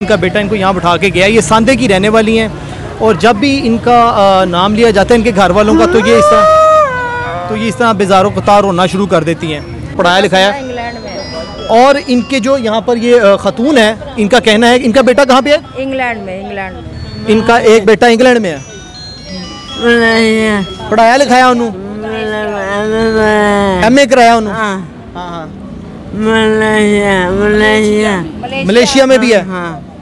इनका बेटा इनको यहाँ बिठा के गया। ये सांदे की रहने वाली हैं और जब भी इनका नाम लिया जाता है इनके घर वालों का तो ये इस तरह बेजारों कतार होना शुरू कर देती हैं। पढ़ाया लिखाया और इनके जो यहाँ पर ये खतून है, इनका कहना है इनका बेटा कहाँ पे है? इंग्लैंड में। इनका एक बेटा इंग्लैंड में है। पढ़ाया लिखाया उन्होंने, MA कराया उन्होंने। मलेशिया में भी है।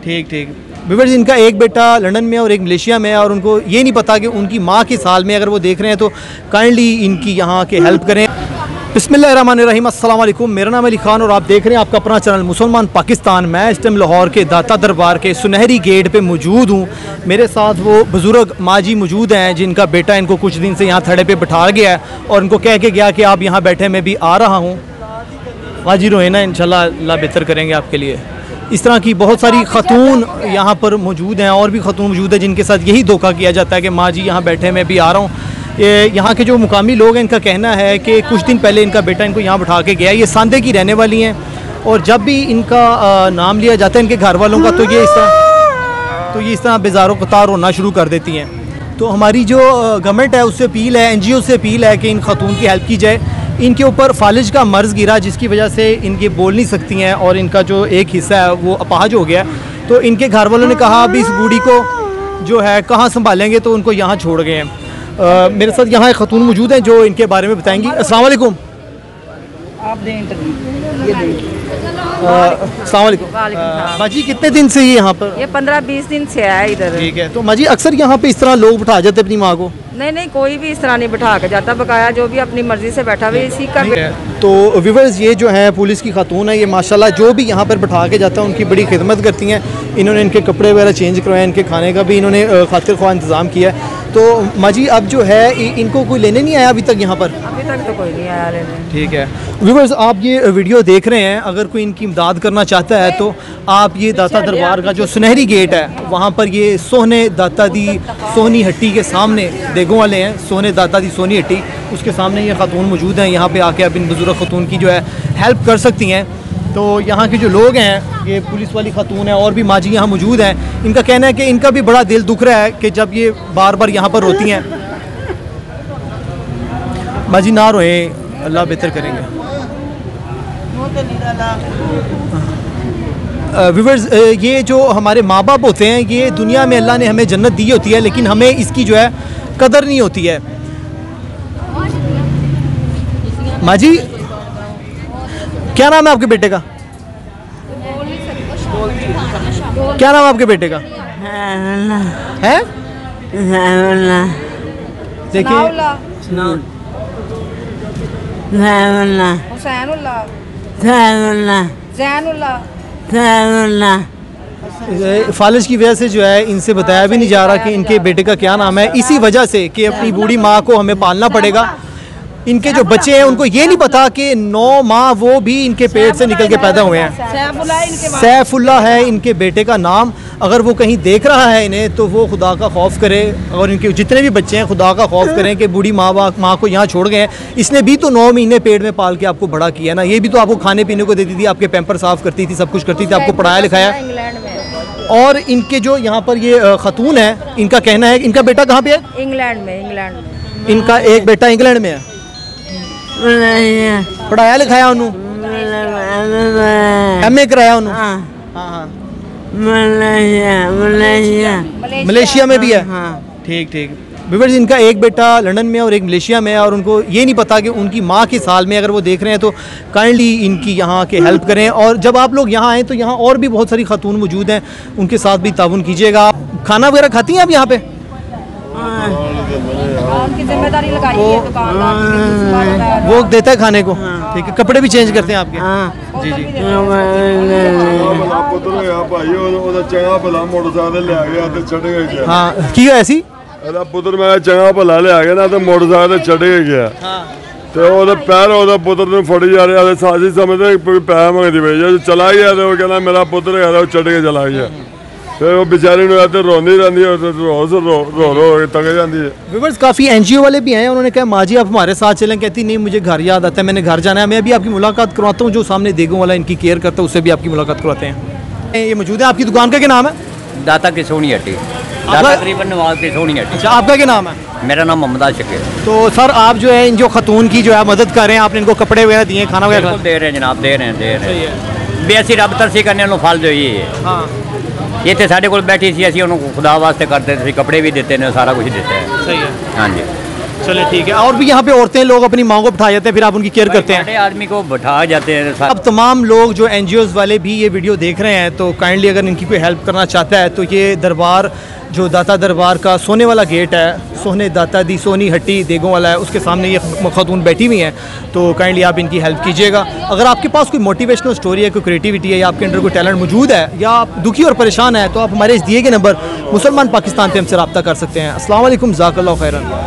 ठीक ठीक। व्यूअर्स, इनका एक बेटा लंदन में और एक मलेशिया में है और उनको ये नहीं पता कि उनकी माँ के साल में अगर वो देख रहे हैं तो काइंडली इनकी यहाँ के हेल्प करें। बिस्मिल्लाहिर्रहमानिर्रहीम, अस्सलाम वालेकुम। मेरा नाम अली खान और आप देख रहे हैं आपका अपना चैनल मुसलमान पाकिस्तान। मैं इस टाइम लाहौर के दाता दरबार के सुनहरी गेट पे मौजूद हूँ। मेरे साथ वो बुज़ुर्ग माजी मौजूद हैं जिनका बेटा इनको कुछ दिन से यहाँ थड़े पे बिठा गया है और इनको कह के गया कि आप यहाँ बैठे, मैं भी आ रहा हूँ। हाजिर हो ना, इंशाल्लाह अल्लाह बेहतर करेंगे आपके लिए। इस तरह की बहुत सारी खतून यहाँ पर मौजूद हैं और भी खतून मौजूद है जिनके साथ यही धोखा किया जाता है कि माँ जी यहाँ बैठे, मैं भी आ रहा हूँ। यहाँ के जो मुकामी लोग हैं इनका कहना है कि कुछ दिन पहले इनका बेटा इनको यहाँ बिठा के गया। ये सांदे की रहने वाली हैं और जब भी इनका नाम लिया जाता है इनके घर वालों का तो ये इस तरह बेजारों कतार होना शुरू कर देती हैं। तो हमारी जो गवर्नमेंट है उससे अपील है, NGO से अपील है कि इन खतून की हेल्प की जाए। इनके ऊपर फालिज का मर्ज़ गिरा जिसकी वजह से इनके बोल नहीं सकती हैं और इनका जो एक हिस्सा है वो अपाहज हो गया। तो इनके घर वालों ने कहा अभी इस बूढ़ी को जो है कहाँ संभालेंगे, तो उनको यहाँ छोड़ गए हैं। मेरे साथ यहाँ एक खतून मौजूद हैं जो इनके बारे में बताएंगी। अस्सलाम वालेकुम। आप दें इंटरव्यू, ये दें। अस्सलाम वालेकुम। माजी कितने दिन से ये यहाँ पर? ये 15-20 दिन से है इधर। ठीक है। तो माजी अक्सर यहाँ पे इस तरह लोग बिठा जाते अपनी माँ को? नहीं, कोई भी इस तरह नहीं बिठा के जाता, बकाया जो भी अपनी मर्जी से बैठा हुआ इसी का। तो व्यूअर्स, ये जो है पुलिस की खातून है, ये माशाल्लाह जो भी यहाँ पर बिठा के जाता है उनकी बड़ी खिदमत करती हैं। इन्होंने इनके कपड़े वगैरह चेंज करवाए, इनके खाने का भी इन्होंने खातिर ख्वाह इंतज़ाम किया है। तो माजी अब जो है इनको कोई लेने नहीं आया अभी तक यहाँ पर? अभी तक तो कोई नहीं आया लेने। ठीक है। व्यूअर्स, आप ये वीडियो देख रहे हैं, अगर कोई इनकी इमदाद करना चाहता है तो आप ये दाता दरबार का जो सुनहरी गेट है वहाँ पर ये सोहने दाता दी सोहनी हट्टी के सामने देगों वाले हैं, सोहने दाता दी सोहनी हट्टी, उसके सामने ये खातून मौजूद हैं। यहाँ पे आके आप इन बुजुर्ग खातून की जो है हेल्प कर सकती हैं। तो यहाँ के जो लोग हैं, ये पुलिस वाली खातून है और भी माजी यहाँ मौजूद हैं। इनका कहना है कि इनका भी बड़ा दिल दुख रहा है कि जब ये बार बार यहाँ पर रोती हैं। माजी ना रोए, अल्लाह बेहतर करेंगे। व्यूअर्स, ये जो हमारे माँ बाप होते हैं, ये दुनिया में अल्लाह ने हमें जन्नत दी होती है लेकिन हमें इसकी जो है कदर नहीं होती है। माजी, क्या नाम है आपके बेटे का? क्या नाम है आपके बेटे का? है देखिए, फालिज की वजह से जो है इनसे बताया भी नहीं जा रहा कि इनके बेटे का क्या नाम है, इसी वजह से कि अपनी बूढ़ी माँ को हमें पालना पड़ेगा। इनके जो बच्चे हैं उनको ये नहीं पता कि 9 माह वो भी इनके पेट से निकल के पैदा हुए हैं। सैफुल्लाह है इनके बेटे का नाम। अगर वो कहीं देख रहा है इन्हें तो वो खुदा का खौफ करे और इनके जितने भी बच्चे हैं खुदा का खौफ करें कि बूढ़ी माँ को यहाँ छोड़ गए हैं। इसने भी तो 9 महीने पेट में पाल के आपको बड़ा किया ना, ये भी तो आपको खाने पीने को देती थी, आपके पैम्पर साफ़ करती थी, सब कुछ करती थी, आपको पढ़ाया लिखाया। और इनके जो यहाँ पर ये खतून है, इनका कहना है इनका बेटा कहाँ पे है? इंग्लैंड में। इनका एक बेटा इंग्लैंड में है। पढ़ाया लिखाया उन्होंने, MA कराया उन्होंने। मलेशिया में भी है। ठीक ठीक। व्यूअर्स, इनका एक बेटा लंदन में और एक मलेशिया में है और उनको ये नहीं पता कि उनकी माँ के साल में अगर वो देख रहे हैं तो काइंडली इनकी यहाँ के हेल्प करें। और जब आप लोग यहाँ आएँ तो यहाँ और भी बहुत सारी खातून मौजूद हैं, उनके साथ भी ताउन कीजिएगा। खाना वगैरह खाती हैं आप यहाँ पे? उनकी जिम्मेदारी लगाई है दुकानदार, वो देता है खाने को। ठीक है। कपड़े भी चेंज करते हैं आपके? जी जी। हाँ, की ऐसी पुत्र मैं चंगा भला ले आ गया ना तो मोटरसाइकिल चढ़ के गया तो पैर पुत्र ने फड़ी जा रहा साजिश समझते पैसा मंगती पई, चला गया तो कहना मेरा पुत्र है, चढ़ के चला गया। फिर वो बेचारी रोंदी रहती है, रो तक जाती है। व्यूअर्स, काफ़ी NGO वाले भी हैं, उन्होंने कहा माँ जी आप हमारे साथ चलें। कहती नहीं, मुझे घर याद आता है, मैंने घर जाना है। मैं भी आपकी मुलाकात करवाता हूँ, जो सामने देगों वाला इनकी केयर करता है उससे भी आपकी मुलाकात करवाते हैं। ये मौजूद है। आपकी दुकान का क्या नाम है? दाता की सोनी हट्टी, दाता तकरीबन नवाज की सोनी हट्टी। अच्छा, आपका क्या नाम है? मेरा नाम मोहम्मद आशिक है। तो सर आप जो है इन जो खतून की जो है मदद कर रहे हैं, आपने इनको कपड़े वगैरह दिए, खाना वगैरह बिल्कुल दे रहे हैं जनाब, दे रहे हैं। बेसी रब तरसी करने फल जो ये है। हाँ, ये थे साढ़े को बैठी सी, असं उन्होंने खुदा वास्ते करते थे, कपड़े भी देते हैं, सारा कुछ देते हैं। सही है। हाँ जी, चले ठीक है। और भी यहाँ पे औरतें लोग अपनी माँ को बिठा जाते हैं, फिर आप उनकी केयर करते हैं? बड़े आदमी को बैठा जाते हैं। अब तमाम लोग जो NGOs वाले भी ये वीडियो देख रहे हैं, तो काइंडली अगर इनकी कोई हेल्प करना चाहता है तो ये दरबार जो दाता दरबार का सोने वाला गेट है, सोने दाता दी सोनी हट्टी देगों वाला है, उसके सामने ये खतून बैठी हुई हैं। तो काइंडली आप इनकी हेल्प कीजिएगा। अगर आपके पास कोई मोटिवेशनल स्टोरी है, कोई क्रिएटिविटी है, या आपके अंदर कोई टैलेंट मौजूद है, या आप दुखी और परेशान है, तो आप हमारे इस दिए गए नंबर मुसलमान पाकिस्तान पे हमसे रब्ता कर सकते हैं। अस्सलाम वालेकुम, जज़ाकल्लाहु खैरन।